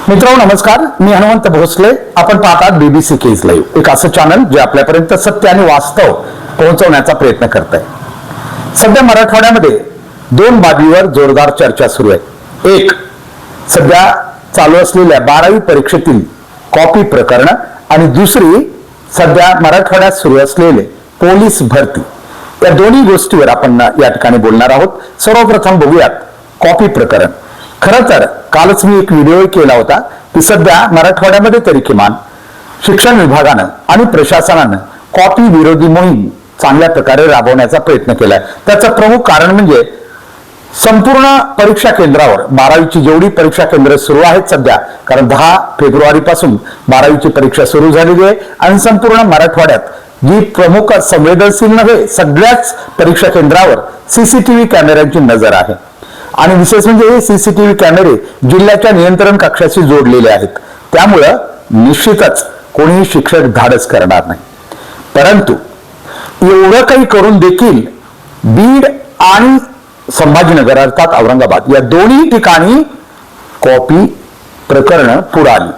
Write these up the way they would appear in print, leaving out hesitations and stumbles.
मित्रांनो नमस्कार, मी हनुमंत भोसले. आपण पाहतात BBC केज लाईव्ह, एक असं चॅनल जे आपल्यापर्यंत सत्य आणि वास्तव पोहोचवण्याचा प्रयत्न करत आहे. सध्या मराठवाड्यामध्ये दोन बाबीवर जोरदार चर्चा सुरू आहे. एक, सध्या चालू असलेल्या 12वी परीक्षेतील कॉपी प्रकरण आणि दुसरी सध्या मराठवाड्यात सुरू असलेले पोलीस भरती. या दोन्ही गोष्टीवर आपण या ठिकाणी बोलणार आहोत. सर्वप्रथम बघूयात कॉपी प्रकरण. खरं तर कालच मी एक व्हिडिओ केला होता की सध्या मराठवाड्यामध्ये तरी किमान शिक्षण विभागानं आणि प्रशासनानं कॉपी विरोधी मोहीम चांगल्या प्रकारे राबवण्याचा प्रयत्न केलाय. त्याचं प्रमुख कारण म्हणजे संपूर्ण परीक्षा केंद्रावर 12वीची जेवढी परीक्षा केंद्र सुरू आहेत सध्या, कारण 10 फेब्रुवारीपासून 12वीची परीक्षा सुरू झालेली आहे आणि संपूर्ण मराठवाड्यात जी प्रमुख संवेदनशील नव्हे सगळ्याच परीक्षा केंद्रावर CCTV कॅमेऱ्यांची नजर आहे. आणि विशेष म्हणजे हे CCTV कॅमेरे जिल्ह्याच्या नियंत्रण कक्षाशी जोडलेले आहेत. त्यामुळं निश्चितच कोणीही शिक्षक धाडस करणार नाही. परंतु एवढं काही करून देखील बीड आणि संभाजीनगर अर्थात औरंगाबाद या दोन्ही ठिकाणी कॉपी प्रकरण पुढे आली.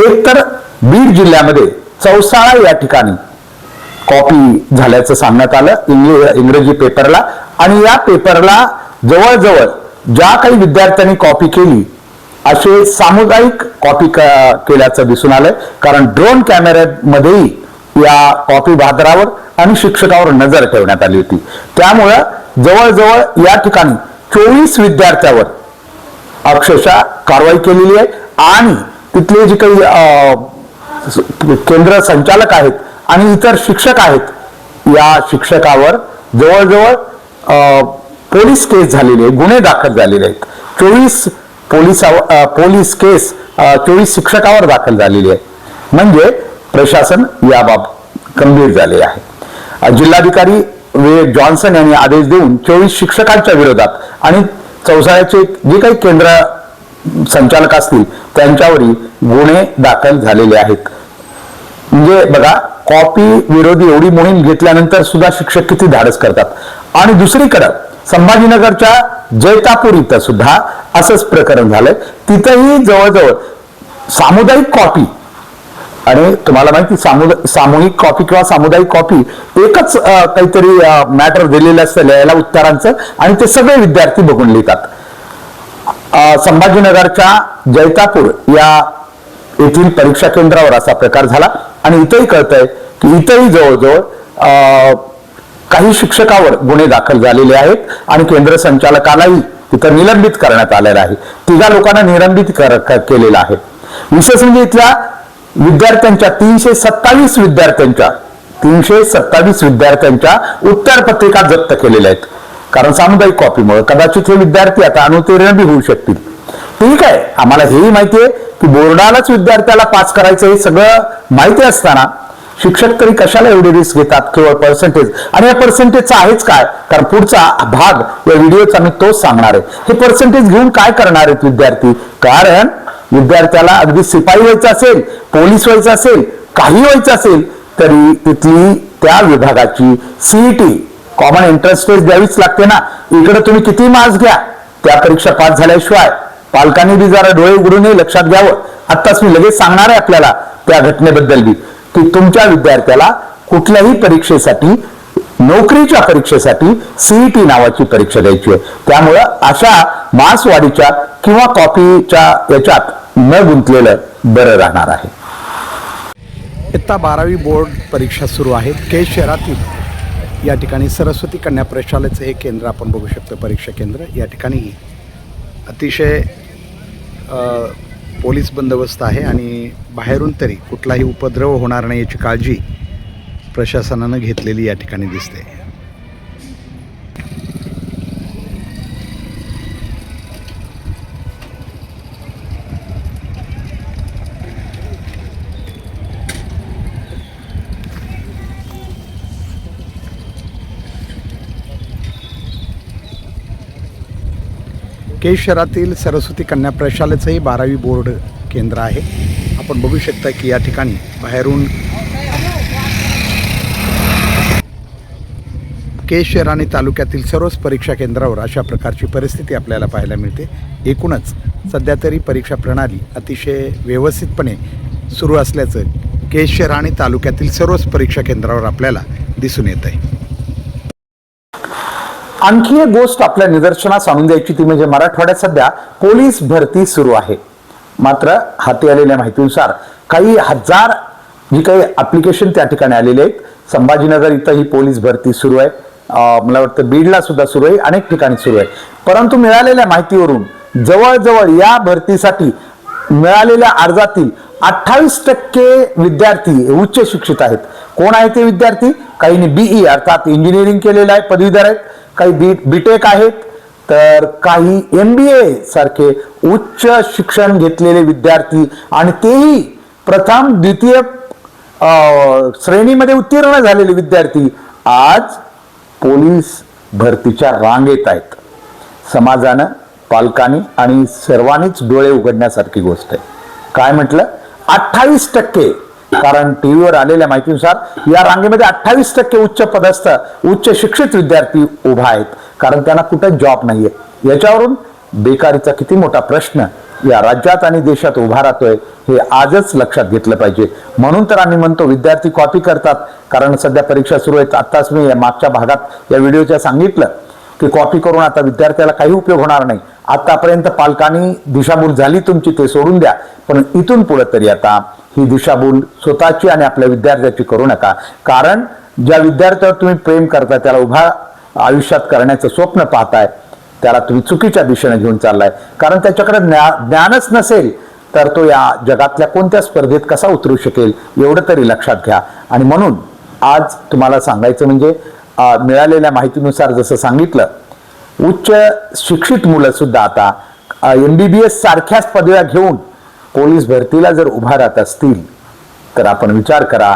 एक तर बीड जिल्ह्यामध्ये चौसाळा या ठिकाणी कॉपी झाल्याचं सांगण्यात आलं इंग्रजी पेपरला. आणि या पेपरला जवळजवळ ज्या काही विद्यार्थ्यांनी कॉपी केली असे सामुदायिक कॉपी केल्याचं दिसून आलंय. कारण ड्रोन कॅमेऱ्यामध्येही या कॉपी बहादरावर आणि शिक्षकावर नजर ठेवण्यात आली होती. त्यामुळं जवळजवळ या ठिकाणी 24 विद्यार्थ्यावर अक्षरशः कारवाई केलेली आहे. आणि तिथले जे काही केंद्र संचालक आहेत आणि इतर शिक्षक आहेत या शिक्षकावर जवळजवळ पोलीस केस झालेली आहे, गुन्हे दाखल झालेले आहेत. 24 पोलीस केस 24 शिक्षकावर दाखल झालेली आहे. म्हणजे प्रशासन याबाबत गंभीर झाले आहे. जिल्हाधिकारी विवेक जॉन्सन यांनी आदेश देऊन 24 शिक्षकांच्या विरोधात आणि चौसाळ्याचे जे काही केंद्र संचालक असतील त्यांच्यावरही गुन्हे दाखल झालेले आहेत. म्हणजे बघा, कॉपी विरोधी एवढी मोहीम घेतल्यानंतर सुद्धा शिक्षक किती धाडस करतात. आणि दुसरीकडे संभाजीनगरच्या जैतापूर इथं सुद्धा असंच प्रकरण झालंय. तिथंही जवळजवळ सामुदायिक कॉपी, आणि तुम्हाला माहिती सामूहिक कॉपी किंवा सामुदायिक कॉपी एकच काहीतरी मॅटर दिलेलं असतं लिहायला उत्तरांचं आणि ते सगळे विद्यार्थी बघून लिहितात. संभाजीनगरच्या जैतापूर या येथील परीक्षा केंद्रावर असा प्रकार झाला. आणि इथंही कळतंय की इथंही जवळजवळ काही शिक्षकावर गुन्हे दाखल झालेले आहेत आणि केंद्र संचालकालाही तिथं निलंबित करण्यात आलेलं आहे. 3 लोकांना निलंबित केलेलं आहे. विशेष म्हणजे इथल्या विद्यार्थ्यांच्या 327 विद्यार्थ्यांच्या उत्तरपत्रिका जप्त केलेल्या आहेत. कारण सामुदायिक कॉपीमुळे कदाचित हे विद्यार्थी आता अनुत्तीर्ण बी होऊ शकतील. ठीक आहे, आम्हाला हेही माहिती आहे की बोर्डालाच विद्यार्थ्याला पास करायचं हे सगळं माहिती असताना शिक्षक तरी कशाला एवढे रिस्क घेतात केवळ पर्सेंटेज. आणि या पर्सेंटेजचा आहेच काय, कारण पुढचा भाग या व्हिडिओचा मी तोच सांगणार आहे. हे पर्सेंटेज घेऊन काय करणार आहेत विद्यार्थी. कारण विद्यार्थ्याला अगदी शिपाई व्हायचं असेल, पोलीस व्हायचं असेल, काही व्हायचं असेल तरी तिथली त्या विभागाची CET कॉमन एंट्रन्स टेस्ट द्यावीच लागते ना. इकडे तुम्ही किती मार्क्स घ्या, त्या परीक्षा पास झाल्याशिवाय पालकांनी बी जरा डोळे उघडून लक्षात घ्यावं. आत्ताच मी लगेच सांगणार आहे आपल्याला त्या घटनेबद्दल बी की तुमच्या विद्यार्थ्याला कुठल्याही परीक्षेसाठी, नोकरीच्या परीक्षेसाठी CET नावाची परीक्षा द्यायची आहे. त्यामुळं अशा मार्क्सवाढीच्या किंवा कॉपीच्या याच्यात न गुंतलेलं बरं राहणार आहे. इयत्ता 12वी बोर्ड परीक्षा सुरू आहेत. केज शहरातील या ठिकाणी सरस्वती कन्या प्रशालेचं हे केंद्र आपण बघू शकतो. परीक्षा केंद्र या ठिकाणी अतिशय पोलीस बंदोबस्त आहे आणि बाहेरून तरी कुठलाही उपद्रव होणार नाही याची काळजी प्रशासनानं घेतलेली या ठिकाणी दिसते. केज शहरातील सरस्वती कन्या प्रशालेचंही 12वी बोर्ड केंद्र आहे. आपण बघू शकता की या ठिकाणी बाहेरून केश शहराणी तालुक्यातील सर्वच परीक्षा केंद्रावर अशा प्रकारची परिस्थिती आपल्याला पाहायला मिळते. एकूणच सध्या तरी परीक्षा प्रणाली अतिशय व्यवस्थितपणे सुरू असल्याचं केश शहराणी तालुक्यातील सर्वच परीक्षा केंद्रावर आपल्याला दिसून येत आहे. आणखी एक गोष्ट आपल्या निदर्शनास आणून द्यायची ती म्हणजे मराठवाड्यात सध्या पोलीस भरती सुरू आहे. मात्र हाती आलेल्या माहितीनुसार काही हजार जी काही ऍप्लिकेशन त्या ठिकाणी आलेले आहेत. संभाजीनगर इथं ही पोलीस भरती सुरू आहे. मला वाटतं बीडला सुद्धा सुरू आहे, अनेक ठिकाणी सुरू आहे. परंतु मिळालेल्या माहितीवरून जवळजवळ या भरतीसाठी मिळालेल्या अर्जातील 28% विद्यार्थी उच्च शिक्षित आहेत. कोण आहे ते विद्यार्थी? काहींनी बीई अर्थात इंजिनिअरिंग केलेलं आहे, पदवीधर आहेत. काही बीटेक आहेत, तर काही MBA सारखे उच्च शिक्षण घेतलेले विद्यार्थी आणि तेही प्रथम द्वितीय श्रेणीमध्ये उत्तीर्ण झालेले विद्यार्थी आज पोलीस भरतीच्या रांगेत आहेत. समाजानं, पालकांनी आणि सर्वांनीच डोळे उघडण्यासारखी गोष्ट आहे. काय म्हटलं? 28%. कारण टीव्हीवर आलेल्या माहितीनुसार या रांगेमध्ये 28% उच्च पदस्थ उच्च शिक्षित विद्यार्थी उभा आहेत. कारण त्यांना कुठं जॉब नाहीये. याच्यावरून बेकारीचा किती मोठा प्रश्न या राज्यात आणि देशात उभा राहतोय हे आजच लक्षात घेतलं पाहिजे. म्हणून तर आम्ही म्हणतो विद्यार्थी कॉपी करतात. कारण सध्या परीक्षा सुरू आहेत. आत्ताच मी मागच्या भागात या व्हिडिओच्या सांगितलं की कॉपी करून आता विद्यार्थ्याला काही उपयोग होणार नाही. आतापर्यंत पालकांनी दिशाभूल झाली तुमची, ते सोडून द्या. पण इथून पुढे तरी आता ही दिशाभूल स्वतःची आणि आपल्या विद्यार्थ्याची करू नका. कारण ज्या विद्यार्थ्यावर तुम्ही प्रेम करताय, त्याला उभा आयुष्यात करण्याचं स्वप्न पाहताय, त्याला तुम्ही चुकीच्या दिशेने घेऊन चाललाय. कारण त्याच्याकडे ज्ञानच नसेल तर तो या जगातल्या कोणत्या स्पर्धेत कसा उतरू शकेल एवढं तरी लक्षात घ्या. आणि म्हणून आज तुम्हाला सांगायचं म्हणजे मिळालेल्या माहितीनुसार जसं सांगितलं, उच्च शिक्षित मुलं सुद्धा आता MBBS सारख्याच पदव्या घेऊन पोलीस भरतीला जर उभा राहत असतील तर आपण विचार करा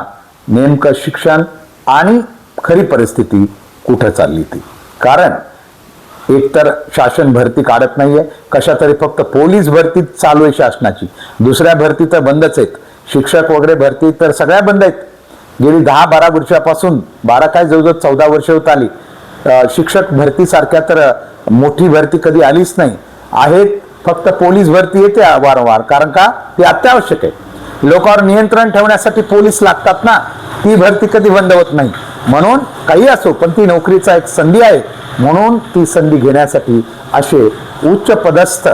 नेमकं शिक्षण आणि खरी परिस्थिती कुठं चालली ती. कारण एकतर शासन भरती काढत नाहीये, कशा तरी फक्त पोलीस भरती चालू आहे शासनाची. दुसऱ्या भरती तर बंदच आहेत. शिक्षक वगैरे भरती तर सगळ्या बंद आहेत. गेली 10-12 वर्षापासून, 12 काय जवळजवळ 14 वर्ष होत आली. शिक्षक भरती सारख्या तर मोठी भरती कधी आलीच नाही. आहेत फक्त पोलीस भरती येते वारंवार. कारण का? ते अत्यावश्यक आहे. लोकांवर नियंत्रण ठेवण्यासाठी पोलीस लागतात ना, ती भरती कधी बंद होत नाही. म्हणून काही असो, पण ती नोकरीचा एक संधी आहे. म्हणून ती संधी घेण्यासाठी असे उच्च पदस्थ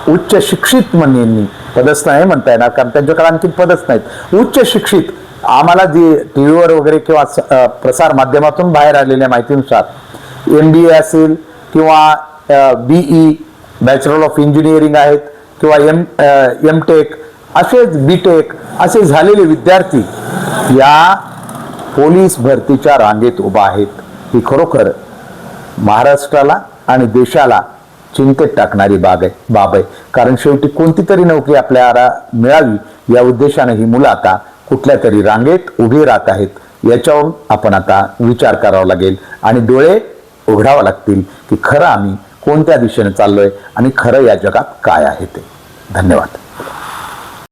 उच्च शिक्षित म्हणून, पदस्थ नाही म्हणता येणार कारण त्यांच्याकडे आणखी पदच नाहीत, उच्च शिक्षित आम्हाला जी टीव्हीवर वगैरे किंवा प्रसार माध्यमातून बाहेर आलेल्या माहितीनुसार MBA असेल किंवा BE बॅचलर ऑफ इंजिनिअरिंग आहेत किंवा MTech असेच BTech असे झालेले विद्यार्थी या पोलीस भरतीच्या रांगेत उभा आहेत. ही खरोखर महाराष्ट्राला आणि देशाला चिंतेत टाकणारी बाब आहे. कारण शेवटी कोणती तरी नोकरी आपल्याला मिळावी या उद्देशाने ही मुलं आता कुठल्या तरी रांगेत उभी राहत आहेत. याच्यावरून आपण आता विचार करावा लागेल आणि डोळे उघडावे लागतील की खरं आम्ही कोणत्या दिशेने चाललोय आणि खरं या जगात काय आहे ते. धन्यवाद.